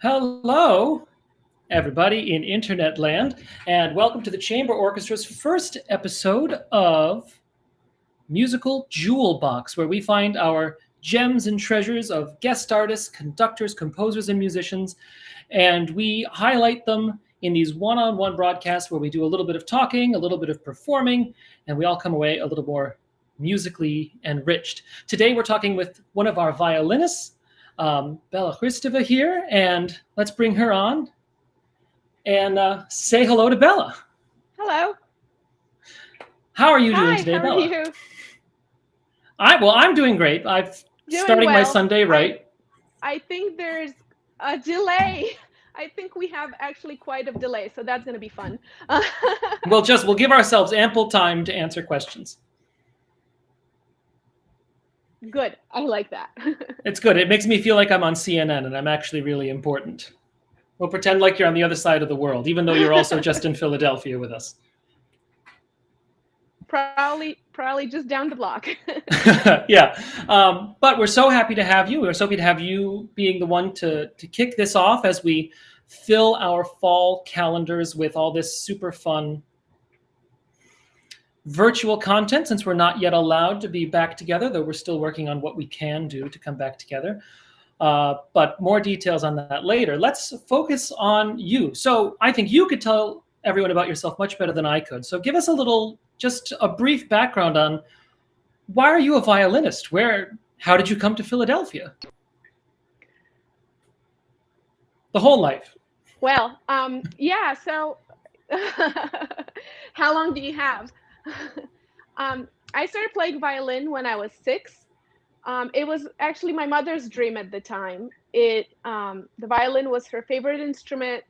Hello, everybody in internet land, and welcome to the Chamber Orchestra's first episode of Musical JewelBox, where we find our gems and treasures of guest artists, conductors, composers, and musicians, and we highlight them in these one-on-one broadcasts where we do a little bit of talking, a little bit of performing, and we all come away a little more musically enriched. Today we're talking with one of our violinists, Bella Hristova here, and let's bring her on and say hello to Bella. Hello. How are you doing Hi, today, how are Bella? you? I'm doing great. I'm Doing starting my well. Sunday right. I think there's a delay. I think we have actually quite a delay, so that's going to be fun. We'll give ourselves ample time to answer questions. Good. I like that. It's good. It makes me feel like I'm on CNN and I'm actually really important. We'll pretend like you're on the other side of the world, even though you're also just in Philadelphia with us. Probably just down the block. Yeah. But we're so happy to have you. We're so happy to have you being the one to kick this off as we fill our fall calendars with all this super fun virtual content, since we're not yet allowed to be back together, though we're still working on what we can do to come back together. But more details on that later. Let's focus on you. So I think you could tell everyone about yourself much better than I could. So give us just a brief background on why are you a violinist? How did you come to Philadelphia? The whole life. Well, yeah, so how long do you have? I started playing violin when I was 6. It was actually my mother's dream at the time. The violin was her favorite instrument.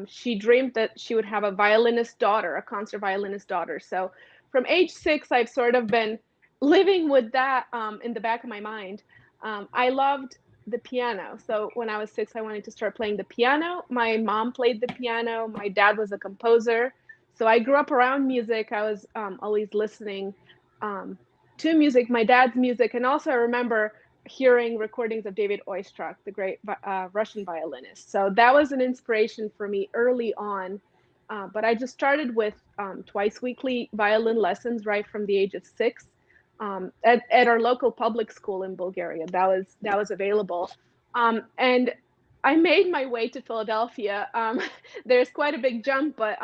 She dreamed that she would have a violinist daughter, a concert violinist daughter. So from age 6, I've sort of been living with that in the back of my mind. I loved the piano. So when I was 6, I wanted to start playing the piano. My mom played the piano. My dad was a composer. So I grew up around music. I was always listening to music, my dad's music. And also I remember hearing recordings of David Oistrakh, the great Russian violinist. So that was an inspiration for me early on. But I just started with twice weekly violin lessons right from the age of 6 at our local public school in Bulgaria. That was available. And I made my way to Philadelphia. There's quite a big jump, but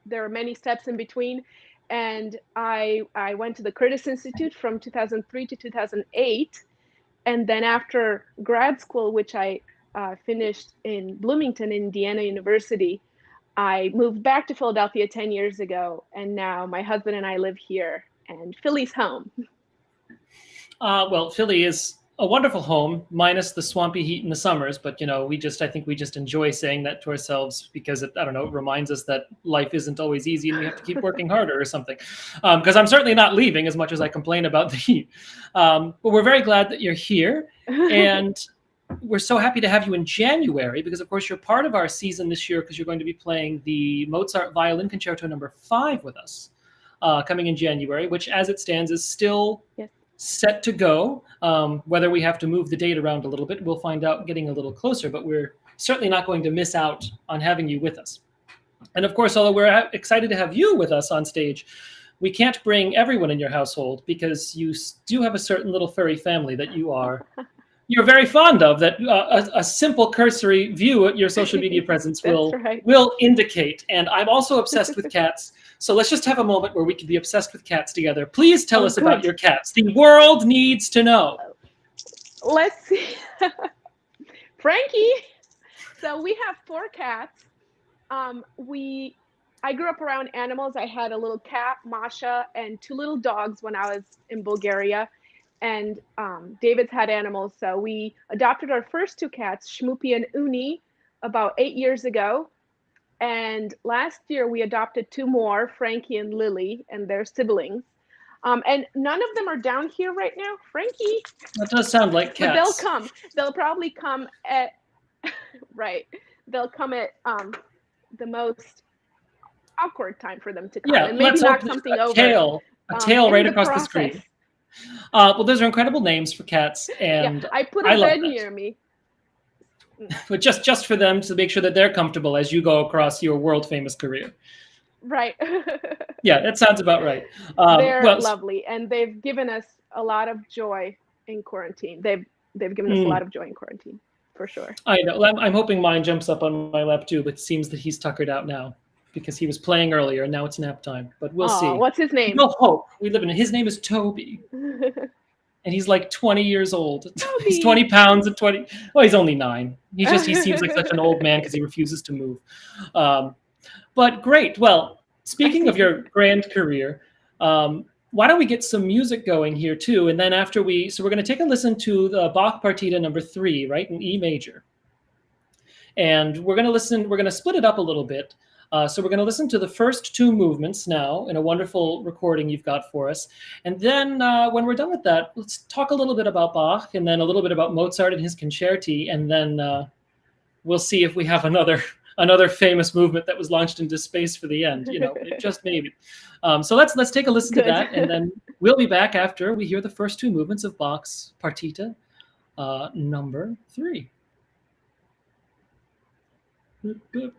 there are many steps in between. And I went to the Curtis Institute from 2003 to 2008. And then after grad school, which I finished in Bloomington, Indiana University, I moved back to Philadelphia 10 years ago. And now my husband and I live here, and Philly's home. Well, Philly is a wonderful home, minus the swampy heat in the summers. But I think we just enjoy saying that to ourselves because it reminds us that life isn't always easy and we have to keep working harder or something. Because I'm certainly not leaving as much as I complain about the heat. But we're very glad that you're here, and we're so happy to have you in January because, of course, you're part of our season this year because you're going to be playing the Mozart Violin Concerto No. 5 with us coming in January, which, as it stands, is still set to go. Whether we have to move the date around a little bit, we'll find out getting a little closer, but we're certainly not going to miss out on having you with us. And of course, although we're excited to have you with us on stage, we can't bring everyone in your household because you do have a certain little furry family that you're very fond of, that a simple cursory view at your social media presence will indicate. And I'm also obsessed with cats. So let's just have a moment where we can be obsessed with cats together. Please tell us about your cats. The world needs to know. Let's see. Frankie. So we have 4 cats. I grew up around animals. I had a little cat, Masha, and 2 little dogs when I was in Bulgaria. And David's had animals. So we adopted our first 2 cats, Shmoopy and Uni, about 8 years ago. And last year we adopted 2 more, Frankie and Lily, and their siblings. And none of them are down here right now. Frankie. That does sound like cats. But they'll come. They'll probably come at, right. They'll come at the most awkward time for them to come. Yeah, and maybe knock something over. A tail right across the screen. Well, those are incredible names for cats. And I put a bed near me. but just for them to make sure that they're comfortable as you go across your world famous career. Right. Yeah, that sounds about right. They're Well, lovely, and they've given us a lot of joy in quarantine. They've given us a lot of joy in quarantine, for sure. I know. I'm hoping mine jumps up on my lap too, but it seems that he's tuckered out now because he was playing earlier and now it's nap time. But we'll Oh, see. what's his name? No hope. We live in it. His name is Toby, and he's like 20 years old. He's Toby. 20 pounds and 20. Well, he's only 9. He seems like such an old man because he refuses to move. Um, but great. Well, speaking of your grand career, why don't we get some music going here too? And then after we're going to take a listen to the Bach Partita number 3, right, in E major. And we're going to split it up a little bit. So we're going to listen to the first 2 movements now in a wonderful recording you've got for us. And then when we're done with that, let's talk a little bit about Bach and then a little bit about Mozart and his concerti. And then we'll see if we have another famous movement that was launched into space for the end, just maybe. So let's take a listen to that. And then we'll be back after we hear the first 2 movements of Bach's Partita number 3. Good.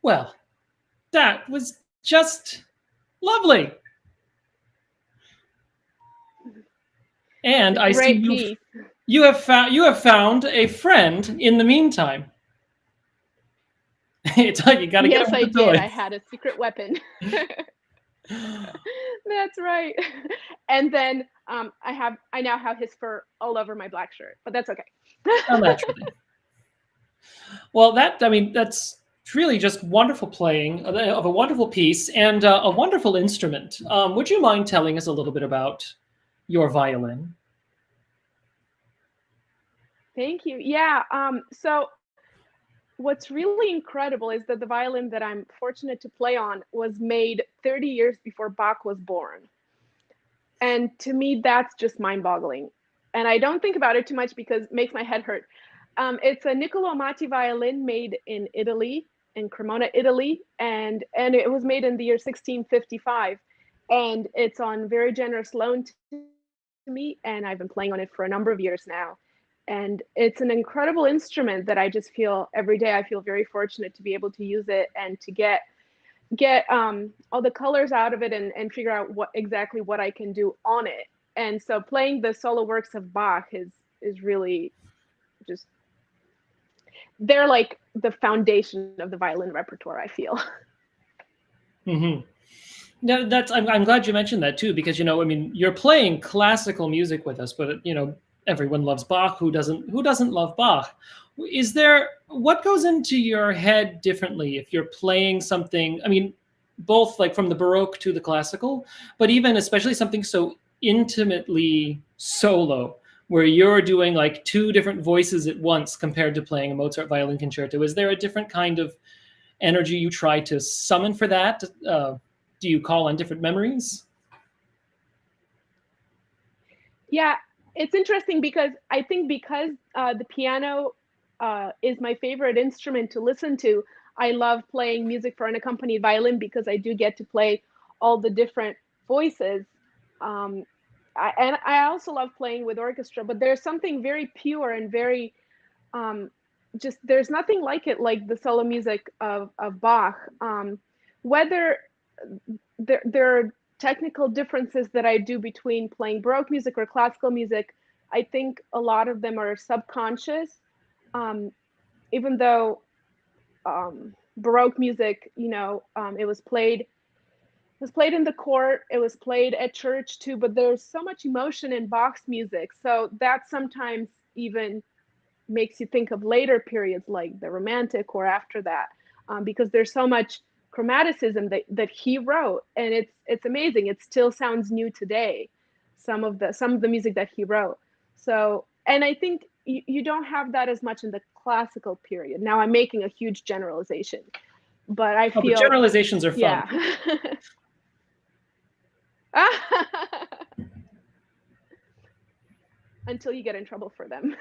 Well, that was just lovely. And I see Great piece. you have found a friend in the meantime. It's like you got to get Yes, him I with the did. toys. I had a secret weapon. That's right. And then I now have his fur all over my black shirt, but that's okay. Well, naturally. Well, that's really just wonderful playing of a wonderful piece and a wonderful instrument. Would you mind telling us a little bit about your violin? Thank you. Yeah. So what's really incredible is that the violin that I'm fortunate to play on was made 30 years before Bach was born. And to me, that's just mind-boggling. And I don't think about it too much because it makes my head hurt. It's a Niccolo Amati violin made in Italy, in Cremona, Italy, and it was made in the year 1655. And it's on very generous loan to me, and I've been playing on it for a number of years now. And it's an incredible instrument that I just feel every day. I feel very fortunate to be able to use it and to get all the colors out of it and figure out what I can do on it. And so playing the solo works of Bach is really just, they're like the foundation of the violin repertoire, I feel. Mm-hmm. No, I'm glad you mentioned that too, because I mean, you're playing classical music with us, but everyone loves Bach. Who doesn't love Bach? What goes into your head differently if you're playing something? I mean, both like from the Baroque to the classical, but even especially something so intimately solo, where you're doing like two different voices at once compared to playing a Mozart violin concerto. Is there a different kind of energy you try to summon for that? Do you call on different memories? Yeah, it's interesting because I think because the piano is my favorite instrument to listen to, I love playing music for an accompanied violin because I do get to play all the different voices. And I also love playing with orchestra, but there's something very pure and very just, there's nothing like it, like the solo music of Bach. Whether there are technical differences that I do between playing Baroque music or classical music, I think a lot of them are subconscious. Even though Baroque music, it was played in the court, it was played at church too, but there's so much emotion in Bach's music. So that sometimes even makes you think of later periods like the Romantic or after that, because there's so much chromaticism that he wrote, and it's amazing. It still sounds new today, some of the music that he wrote. So, and I think you don't have that as much in the classical period. Now I'm making a huge generalization, but I But feel, generalizations are fun. yeah. Until you get in trouble for them.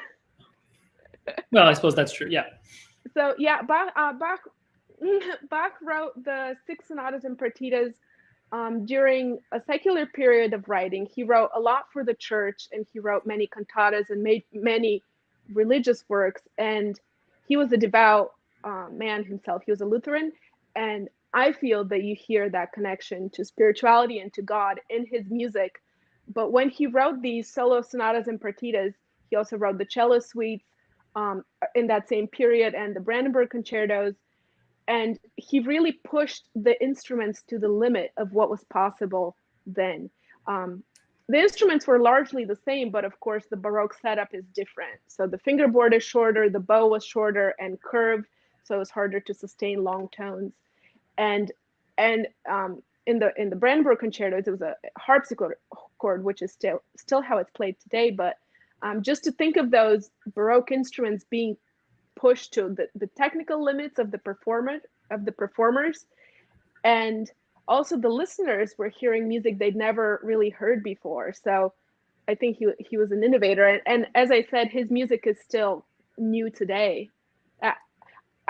Well, I suppose that's true. Yeah. So yeah, Bach wrote the six sonatas and partitas during a secular period of writing. He wrote a lot for the church, and he wrote many cantatas and made many religious works. And he was a devout man himself. He was a Lutheran, and I feel that you hear that connection to spirituality and to God in his music. But when he wrote these solo sonatas and partitas, he also wrote the cello suites in that same period and the Brandenburg concertos. And he really pushed the instruments to the limit of what was possible then. The instruments were largely the same, but of course the Baroque setup is different. So the fingerboard is shorter, the bow was shorter and curved, so it's harder to sustain long tones. And in the Brandenburg concertos, it was a harpsichord, which is still how it's played today. But just to think of those Baroque instruments being pushed to the technical limits of the performers, and also the listeners were hearing music they'd never really heard before. So I think he was an innovator, and as I said, his music is still new today.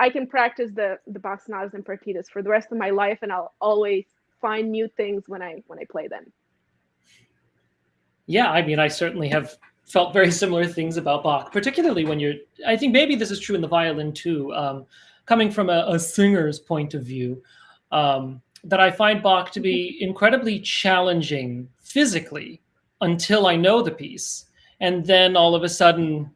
I can practice the Bach sonatas and partitas for the rest of my life, and I'll always find new things when I play them. Yeah, I mean, I certainly have felt very similar things about Bach, particularly when I think maybe this is true in the violin too, coming from a singer's point of view, that I find Bach to be incredibly challenging physically until I know the piece. And then all of a sudden,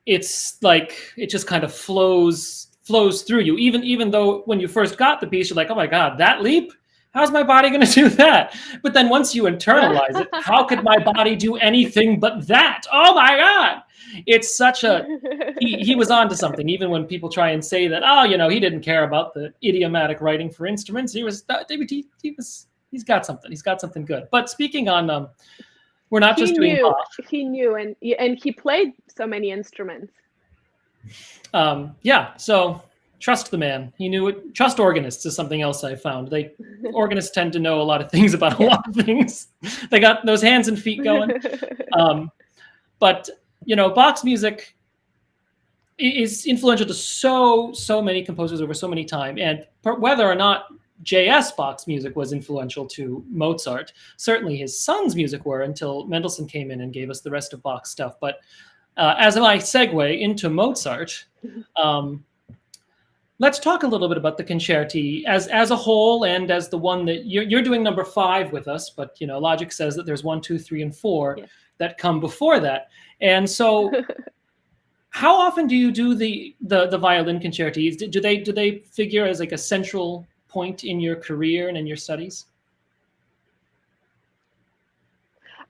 it's like it just kind of flows through you. Even though when you first got the piece, you're like, oh my God, that leap? How's my body going to do that? But then once you internalize it, how could my body do anything but that? Oh my God. It's such a, he was onto something, even when people try and say that, oh, he didn't care about the idiomatic writing for instruments. He's got something. He's got something good. But speaking on, we're not just doing Bach. He knew, and he played so many instruments. Yeah, so trust the man. He knew it. Trust organists is something else I found. Organists tend to know a lot of things about a lot of things. They got those hands and feet going. But Bach's music is influential to so many composers over so many time, and whether or not J.S. Bach's music was influential to Mozart, certainly his son's music were, until Mendelssohn came in and gave us the rest of Bach's stuff. But as I segue into Mozart, let's talk a little bit about the Concerti as a whole, and as the one that you're doing number 5 with us. But logic says that there's 1, 2, 3, and 4 that come before that. And so, how often do you do the violin concertis? Do they figure as like a central point in your career and in your studies?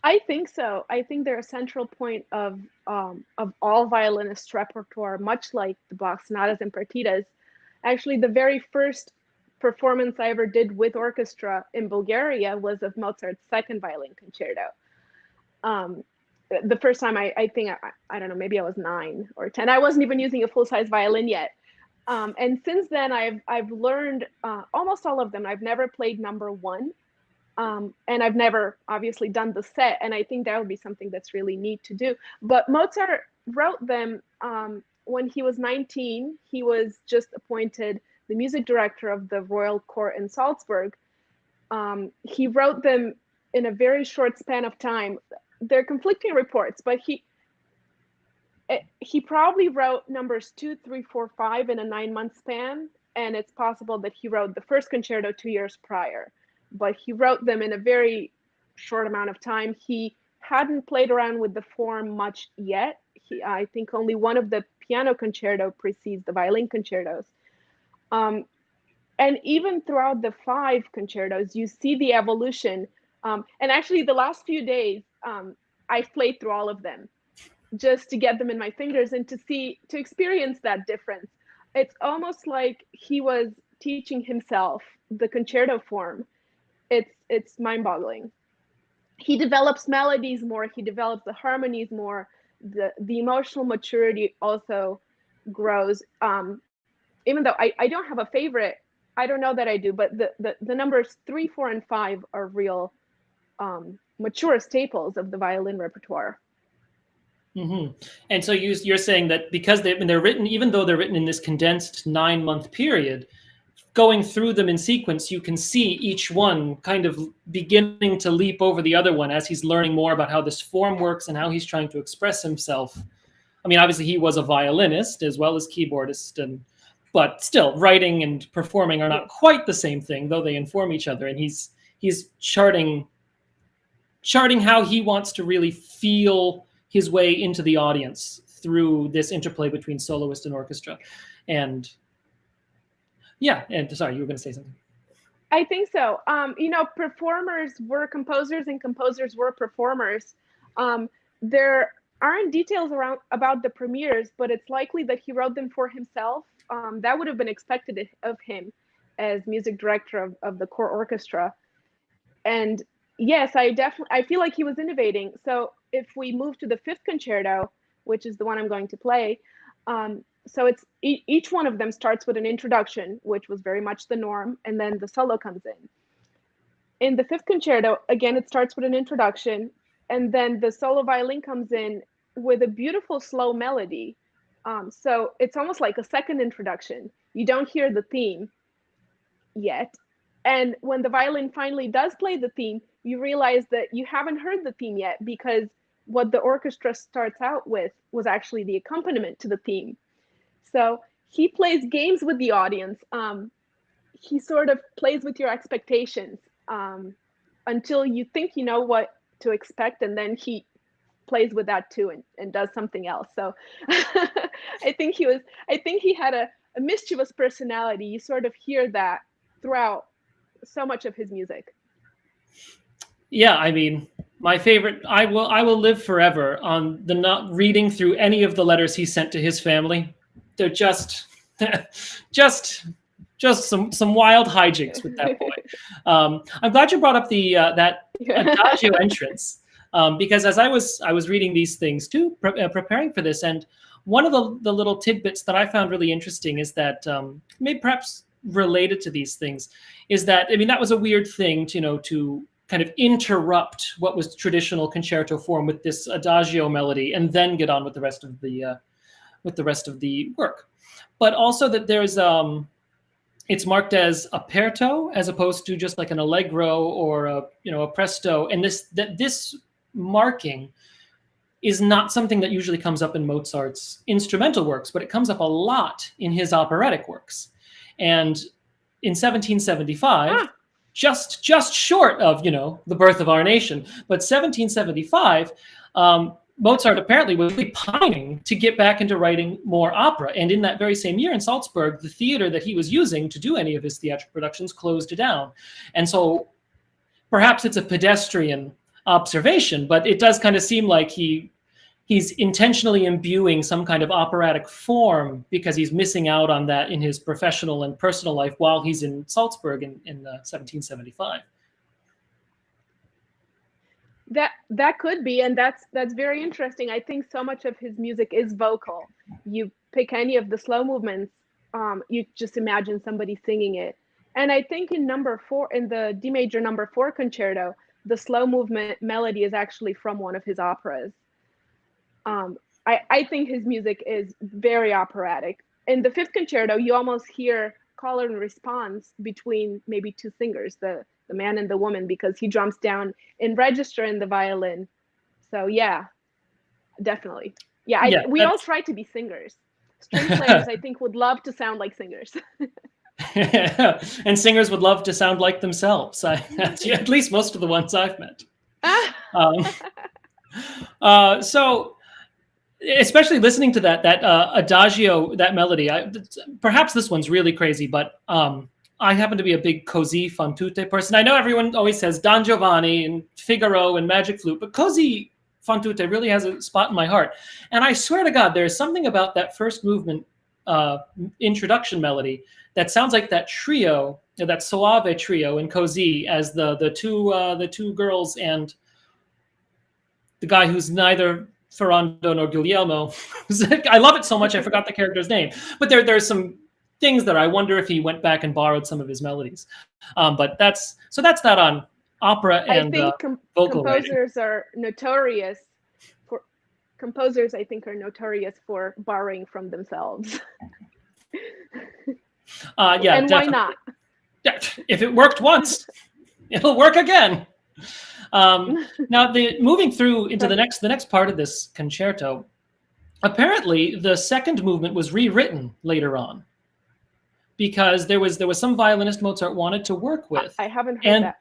I think so. I think they're a central point of all violinist repertoire, much like the Bach sonatas and partitas. Actually, the very first performance I ever did with orchestra in Bulgaria was of Mozart's second violin concerto. The first time I think, I don't know, maybe I was 9 or 10. I wasn't even using a full-size violin yet. And since then, I've learned almost all of them. I've never played number 1. And I've never obviously done the set, and I think that would be something that's really neat to do. But Mozart wrote them when he was 19. He was just appointed the music director of the Royal Court in Salzburg. He wrote them in a very short span of time. There are conflicting reports, but he probably wrote numbers 2, 3, 4, 5 in a 9-month span, and it's possible that he wrote the first concerto 2 years prior. But he wrote them in a very short amount of time. He hadn't played around with the form much yet. I think only one of the piano concerto precedes the violin concertos. And even throughout the 5 concertos, you see the evolution. And actually, the last few days, I've played through all of them just to get them in my fingers and to experience that difference. It's almost like he was teaching himself the concerto form. It's mind-boggling. He develops melodies more. He develops the harmonies more. The emotional maturity also grows. Even though I don't have a favorite, I don't know that I do, but the numbers 3, 4, and 5 are real mature staples of the violin repertoire. Mm-hmm. And so you're saying that because they're written, even though they're written in this condensed 9-month period, going through them in sequence, you can see each one kind of beginning to leap over the other one as he's learning more about how this form works and how he's trying to express himself. I mean, obviously he was a violinist as well as keyboardist, but still, writing and performing are not quite the same thing, though they inform each other. And he's charting how he wants to really feel his way into the audience through this interplay between soloist and orchestra. And yeah, and sorry, you were going to say something. I think so. Performers were composers and composers were performers. There aren't details about the premieres, but it's likely that he wrote them for himself. That would have been expected of him as music director of the core orchestra. And yes, I feel like he was innovating. So if we move to the 5th concerto, which is the one I'm going to play, so it's each one of them starts with an introduction, which was very much the norm, and then the solo comes in. In the 5th concerto, again, it starts with an introduction, and then the solo violin comes in with a beautiful slow melody. So it's almost like a second introduction. You don't hear the theme yet. And when the violin finally does play the theme, you realize that you haven't heard the theme yet, because what the orchestra starts out with was actually the accompaniment to the theme. So he plays games with the audience. He sort of plays with your expectations until you think you know what to expect, and then he plays with that too and does something else. So I think he had a mischievous personality. You sort of hear that throughout so much of his music. Yeah, I mean, my favorite. I will live forever on the not reading through any of the letters he sent to his family. They're just, just, just some wild hijinks with that boy. I'm glad you brought up the that adagio entrance, because as I was reading these things too, preparing for this, and one of the little tidbits that I found really interesting is that maybe perhaps related to these things is that, I mean, that was a weird thing to kind of interrupt what was traditional concerto form with this adagio melody and then get on with the rest of the work. But also that there's it's marked as aperto as opposed to just like an allegro or a presto, and this marking is not something that usually comes up in Mozart's instrumental works, but it comes up a lot in his operatic works. And in 1775, just short of the birth of our nation, but 1775, Mozart apparently was really pining to get back into writing more opera. And in that very same year in Salzburg, the theater that he was using to do any of his theatrical productions closed down. And so perhaps it's a pedestrian observation, but it does kind of seem like he's intentionally imbuing some kind of operatic form because he's missing out on that in his professional and personal life while he's in Salzburg in 1775. That could be, and that's very interesting. I think so much of his music is vocal. You pick any of the slow movements, you just imagine somebody singing it. And I think in number 4, in the D major number 4 concerto, the slow movement melody is actually from one of his operas. I think his music is very operatic. In the 5th concerto, you almost hear call and response between maybe 2 singers, the man and the woman, because he jumps down in register in the violin. So yeah, definitely. Yeah, we all try to be singers. String players, I think, would love to sound like singers. And singers would love to sound like themselves. At least most of the ones I've met. So especially listening to that adagio, that melody, perhaps this one's really crazy, but I happen to be a big così fan tutte person. I know everyone always says Don Giovanni and Figaro and Magic Flute, but così fan tutte really has a spot in my heart. And I swear to God, there's something about that first movement introduction melody that sounds like that trio, that Soave trio in così, as the two girls and the guy who's neither Ferrando nor Guglielmo. I love it so much I forgot the character's name. But there's some things that I wonder if he went back and borrowed some of his melodies. But that's that on opera and I think vocal composers are notorious for borrowing from themselves. Yeah, and definitely. Why not? If it worked once, it'll work again. Now, moving through into the next part of this concerto, apparently the second movement was rewritten later on because there was some violinist Mozart wanted to work with. I haven't heard that.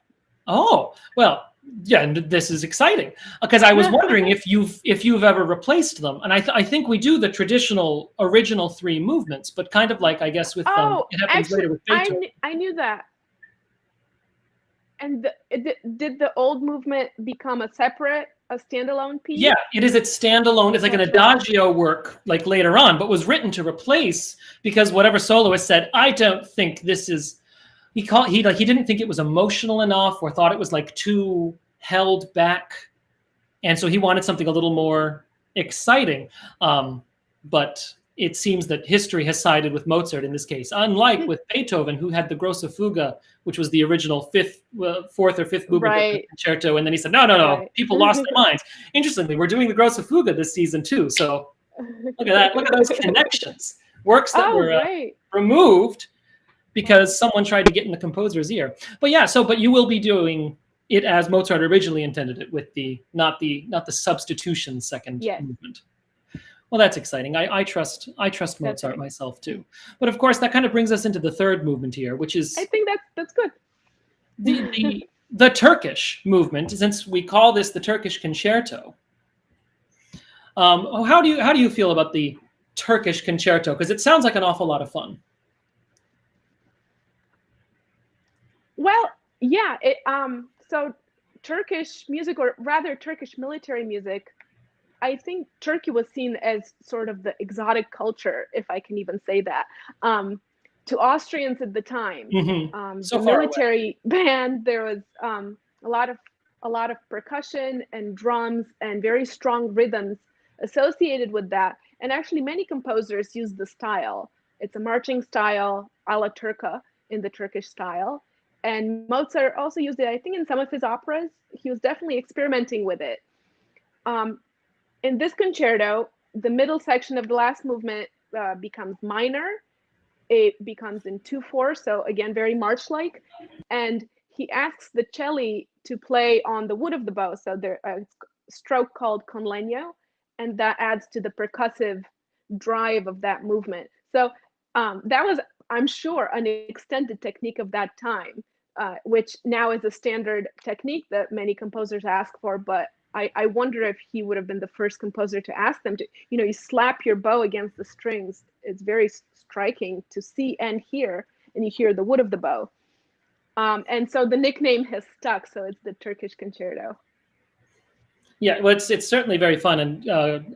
Oh, well, yeah, and this is exciting because I was wondering if you've ever replaced them, and I think we do the traditional original 3 movements, but kind of like I guess with it happens later with Beethoven. I knew that. And did the old movement become a standalone piece? Yeah, it is its standalone. It's like an adagio work, like later on, but was written to replace because whatever soloist said, I don't think this is. He didn't think it was emotional enough, or thought it was like too held back, and so he wanted something a little more exciting. But it seems that history has sided with Mozart in this case, unlike with Beethoven, who had the Grosse Fuga, which was the original 4th or 5th movement of the concerto. And then he said, no, right. People lost their minds. Interestingly, we're doing the Grosse Fuga this season too. So look at that. Look at those connections. Works that were removed because someone tried to get in the composer's ear. But yeah, but you will be doing it as Mozart originally intended it, with not the substitution second movement. Well, that's exciting. I trust That's Mozart right. myself too. But of course, that kind of brings us into the third movement here, which I is think that's good. the Turkish movement. Since we call this the Turkish concerto, how do you feel about the Turkish concerto? Because it sounds like an awful lot of fun. Well, yeah, so Turkish music, or rather Turkish military music, I think Turkey was seen as sort of the exotic culture, if I can even say that, to Austrians at the time. So The far away. military band, there was a lot of percussion and drums and very strong rhythms associated with that. And actually, many composers use the style. It's a marching style, alla turca, in the Turkish style. And Mozart also used it, I think, in some of his operas. He was definitely experimenting with it. Um, in this concerto, the middle section of the last movement becomes minor. It becomes in 2/4, so again, very march-like. And he asks the celli to play on the wood of the bow, so there's a stroke called con legno, and that adds to the percussive drive of that movement. So that was, I'm sure, an extended technique of that time, which now is a standard technique that many composers ask for. But I wonder if he would have been the first composer to ask them to, you slap your bow against the strings. It's very striking to see and hear, and you hear the wood of the bow. And so the nickname has stuck, so it's the Turkish concerto. Yeah, well, it's certainly very fun, and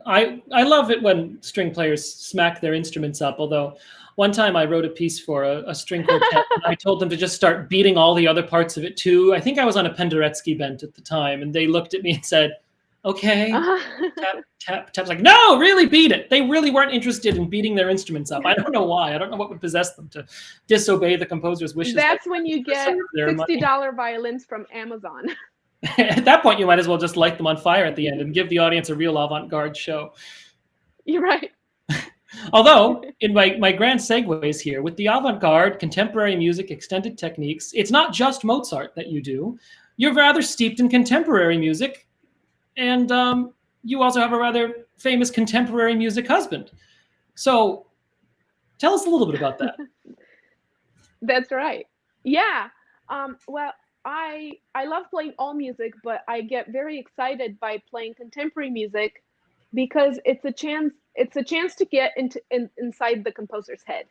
I love it when string players smack their instruments up. Although one time I wrote a piece for a string quartet, and I told them to just start beating all the other parts of it too. I think I was on a Penderecki bent at the time, and they looked at me and said, "Okay, tap tap tap." Like, no, really beat it. They really weren't interested in beating their instruments up. I don't know why. I don't know what would possess them to disobey the composer's wishes. That's when you get $60 violins from Amazon. At that point, you might as well just light them on fire at the end and give the audience a real avant-garde show. You're right. Although, in my grand segues here, with the avant-garde, contemporary music, extended techniques, it's not just Mozart that you do. You're rather steeped in contemporary music, and you also have a rather famous contemporary music husband. So tell us a little bit about that. That's right. Yeah. Well, I love playing all music, but I get very excited by playing contemporary music because it's a chance to get inside the composer's head,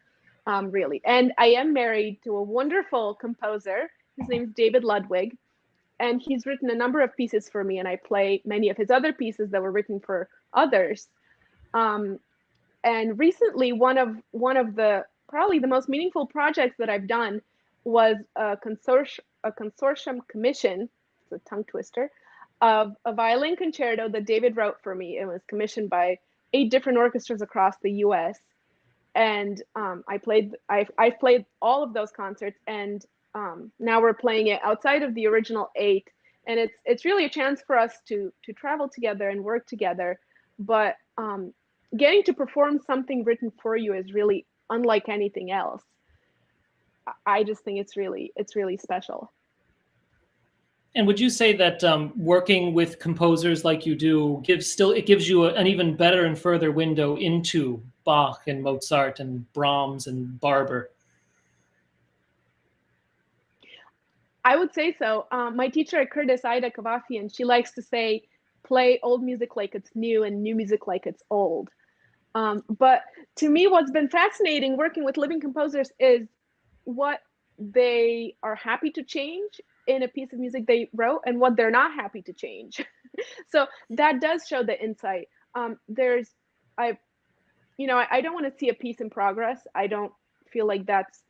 really. And I am married to a wonderful composer. His name's David Ludwig, and he's written a number of pieces for me, and I play many of his other pieces that were written for others. And recently, one of the probably the most meaningful projects that I've done was a consortium commission, it's a tongue twister, of a violin concerto that David wrote for me. It was commissioned by 8 different orchestras across the U.S. And I've played all of those concerts, and now we're playing it outside of the original 8. And it's really a chance for us to travel together and work together. But getting to perform something written for you is really unlike anything else. I just think it's really special. And would you say that working with composers like you do gives you an even better and further window into Bach and Mozart and Brahms and Barber? I would say so. My teacher at Curtis, Ida Kavafian, she likes to say, play old music like it's new and new music like it's old. But to me, what's been fascinating working with living composers is what they are happy to change in a piece of music they wrote and what they're not happy to change. So that does show the insight. I don't want to see a piece in progress. I don't feel like that's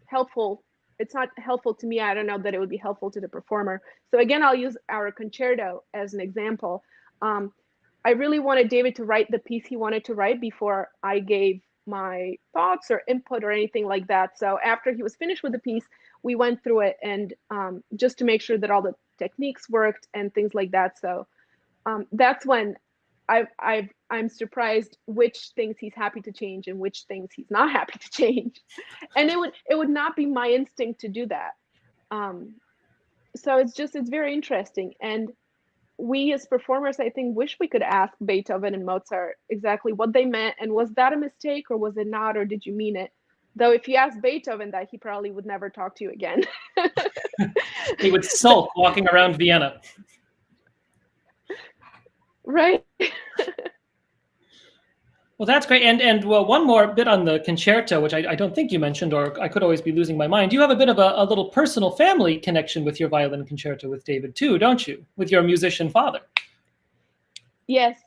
helpful. It's not helpful to me. I don't know that it would be helpful to the performer. So again, I'll use our concerto as an example. I really wanted David to write the piece he wanted to write before I gave my thoughts or input or anything like that. So after he was finished with the piece, we went through it, and just to make sure that all the techniques worked and things like that. So that's when I'm surprised which things he's happy to change and which things he's not happy to change. And it would not be my instinct to do that. So it's very interesting. And we as performers, I think, wish we could ask Beethoven and Mozart exactly what they meant, and was that a mistake or was it not, or did you mean it? Though if you ask Beethoven that, he probably would never talk to you again. He would sulk walking around Vienna. Right. Well, that's great. And well, one more bit on the concerto, which I don't think you mentioned, or I could always be losing my mind. You have a bit of a little personal family connection with your violin concerto with David too, don't you? With your musician father. Yes.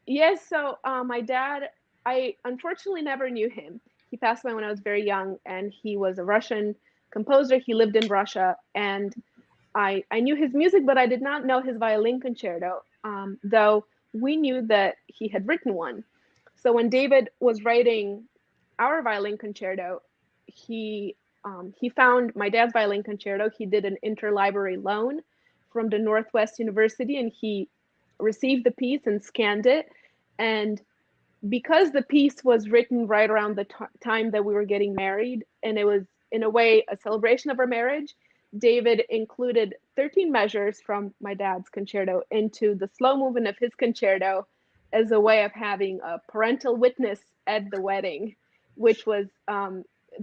Yes. So my dad, I unfortunately never knew him. He passed away when I was very young, and he was a Russian composer. He lived in Russia, and I knew his music, but I did not know his violin concerto, though we knew that he had written one. So when David was writing our violin concerto, he found my dad's violin concerto. He did an interlibrary loan from the Northwest University, and he received the piece and scanned it. And because the piece was written right around the time that we were getting married, and it was in a way a celebration of our marriage, David included 13 measures from my dad's concerto into the slow movement of his concerto as a way of having a parental witness at the wedding, which was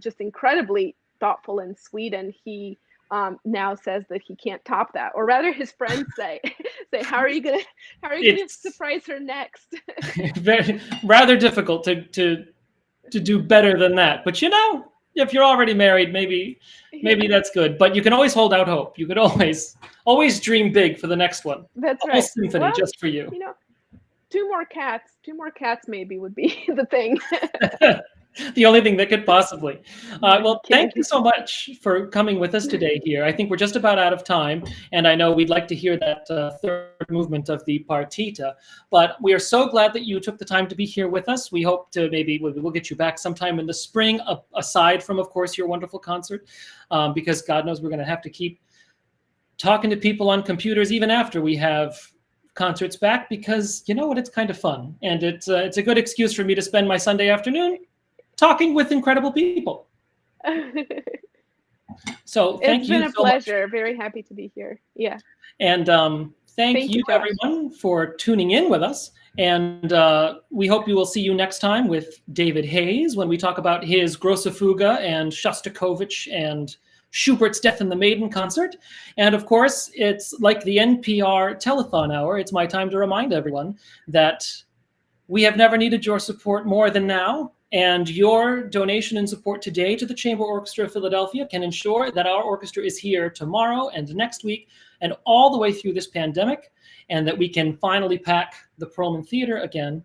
just incredibly thoughtful and sweet. And he now says that he can't top that, or rather, his friends say, "How are you gonna surprise her next?" Very rather difficult to do better than that. But you know, if you're already married, maybe that's good. But you can always hold out hope. You could always dream big for the next one. That's A whole right. symphony Well, just for you. You know, two more cats maybe would be the thing. The only thing that could possibly. Well, Kidding. thank you so much for coming with us today here. I think we're just about out of time, and I know we'd like to hear that third movement of the partita, but we are so glad that you took the time to be here with us. We hope to we'll get you back sometime in the spring, aside from, of course, your wonderful concert, because God knows we're going to have to keep talking to people on computers even after we have concerts back, because you know what, it's kind of fun, and it's a good excuse for me to spend my Sunday afternoon talking with incredible people. So it's been a pleasure. Much. Very happy to be here. Yeah. And thank you everyone for tuning in with us. And we hope you will see you next time with David Hayes when we talk about his Grosse Fuga and Shostakovich and Schubert's Death in the Maiden concert. And of course, it's like the NPR telethon hour. It's my time to remind everyone that we have never needed your support more than now. And your donation and support today to the Chamber Orchestra of Philadelphia can ensure that our orchestra is here tomorrow and next week and all the way through this pandemic, and that we can finally pack the Perlman Theater again.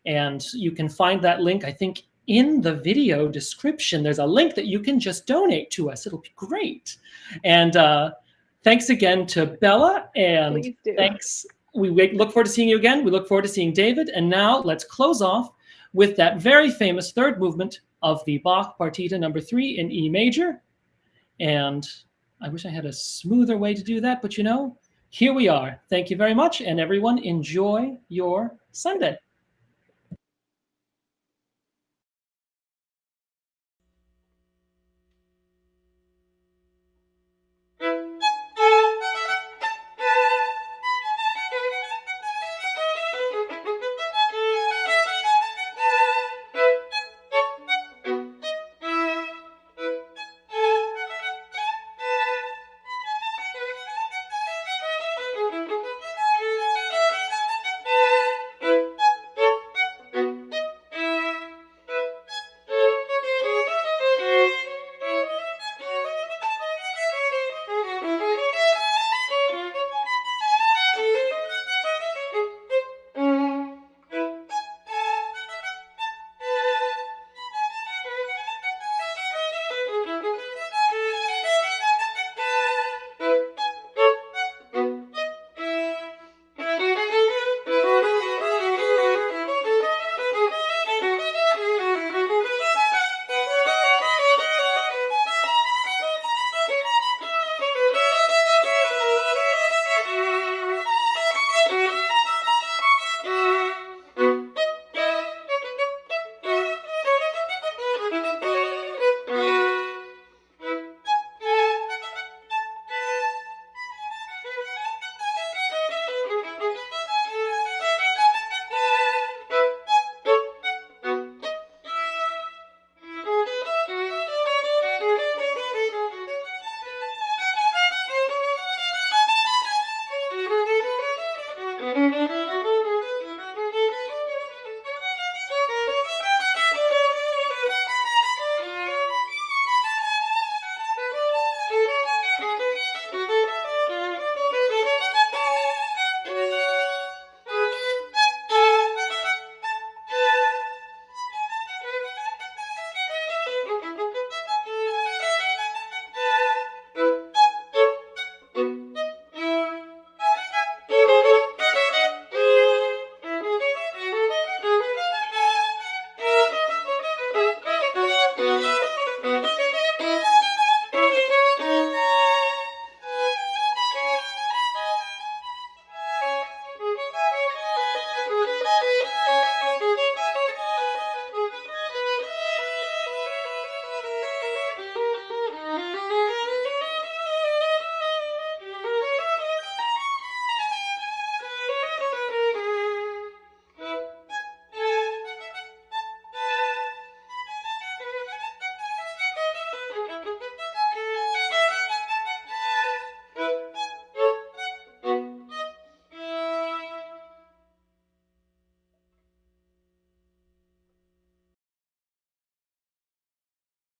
And you can find that link, I think, in the video description. There's a link that you can just donate to us. It'll be great. And thanks again to Bella. And thanks. We look forward to seeing you again. We look forward to seeing David. And now let's close off with that very famous third movement of the Bach Partita number 3 in E major. And I wish I had a smoother way to do that, but you know, here we are. Thank you very much, and everyone enjoy your Sunday.